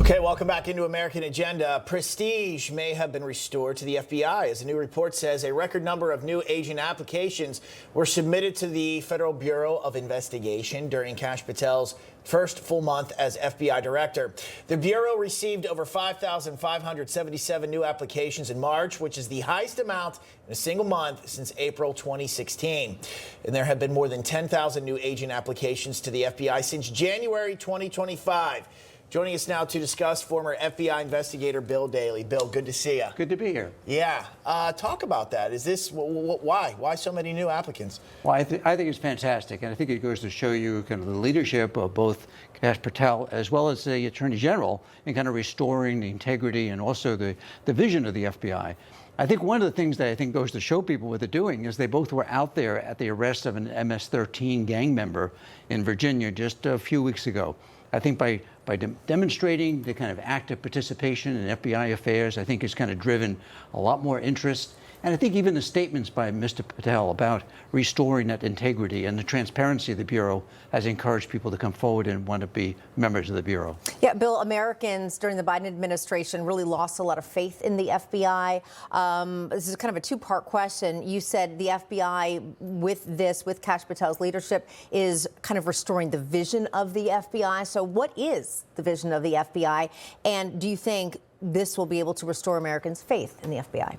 Okay, welcome back into American Agenda. Prestige may have been restored to the FBI. As a new report says, a record number of new agent applications were submitted to the Federal Bureau of Investigation during Kash Patel's first full month as FBI director. The Bureau received over 5,577 new applications in March, which is the highest amount in a single month since April 2016. And there have been more than 10,000 new agent applications to the FBI since January 2025. Joining us now to discuss, former FBI Investigator Bill Daly. Bill, good to see you. Good to be here. Yeah. Talk about that. Is this, why? Why so many new applicants? Well, I think it's fantastic, and I think it goes to show you kind of the leadership of both Kash Patel as well as the Attorney General in kind of restoring the integrity and also the vision of the FBI. I think one of the things that I think goes to show people what they're doing is they both were out there at the arrest of an MS-13 gang member in Virginia just a few weeks ago. I think by demonstrating the kind of active participation in FBI affairs, I think it's kind of driven a lot more interest. And I think even the statements by Mr. Patel about restoring that integrity and the transparency of the Bureau has encouraged people to come forward and want to be members of the Bureau. Yeah, Bill, Americans during the Biden administration really lost a lot of faith in the FBI. This is kind of a two-part question. You said the FBI, with Kash Patel's leadership, is kind of restoring the vision of the FBI. So what is the vision of the FBI? And do you think this will be able to restore Americans' faith in the FBI?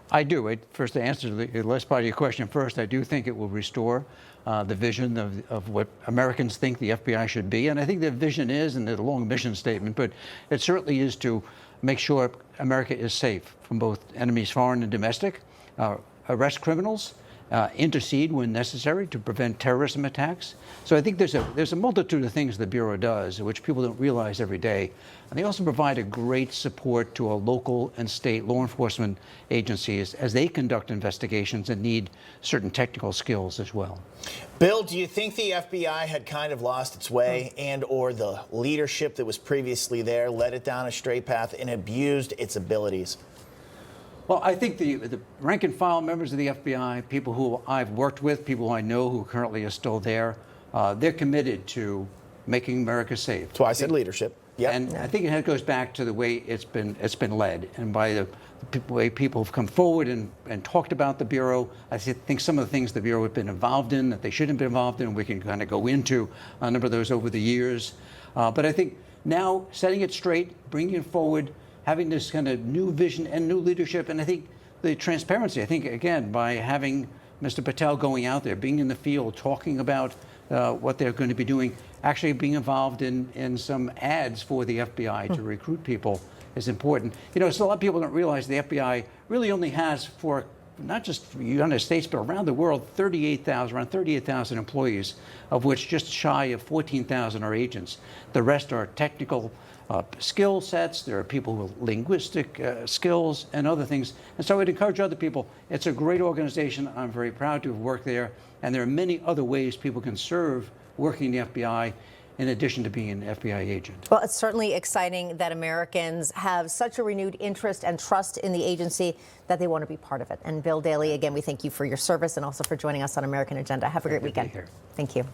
I do. First, to answer the last part of your question first, I do think it will restore the vision of what Americans think the FBI should be. And I think the vision is, and the long mission statement, but it certainly is to make sure America is safe from both enemies, foreign and domestic, arrest criminals, intercede when necessary to prevent terrorism attacks. So I think there's a multitude of things the Bureau does, which people don't realize every day. And they also provide a great support to our local and state law enforcement agencies as they conduct investigations and need certain technical skills as well. Bill, do you think the FBI had kind of lost its way and or the leadership that was previously there led it down a straight path and abused its abilities? Well, I think the rank and file members of the FBI, people who I've worked with, people who I know who currently are still there, they're committed to making America safe. That's why I said leadership. Yep. And I think it goes back to the way it's been led, and by the way people have come forward and talked about the Bureau. I think some of the things the Bureau has been involved in that they shouldn't be involved in, we can kind of go into a number of those over the years. But I think now setting it straight, bringing it forward, having this kind of new vision and new leadership, and I think the transparency, I think, again, by having Mr. Patel going out there, being in the field, talking about what they're going to be doing, actually being involved in some ads for the FBI to recruit people is important. You know, so a lot of people don't realize the FBI really only has, for not just the United States, but around the world, around 38,000 employees, of which just shy of 14,000 are agents. The rest are technical skill sets. There are people with linguistic skills and other things. And so I would encourage other people. It's a great organization. I'm very proud to have worked there. And there are many other ways people can serve working in the FBI in addition to being an FBI agent. Well, it's certainly exciting that Americans have such a renewed interest and trust in the agency that they want to be part of it. And Bill Daly, again, we thank you for your service and also for joining us on American Agenda. Have a great weekend. Thank you.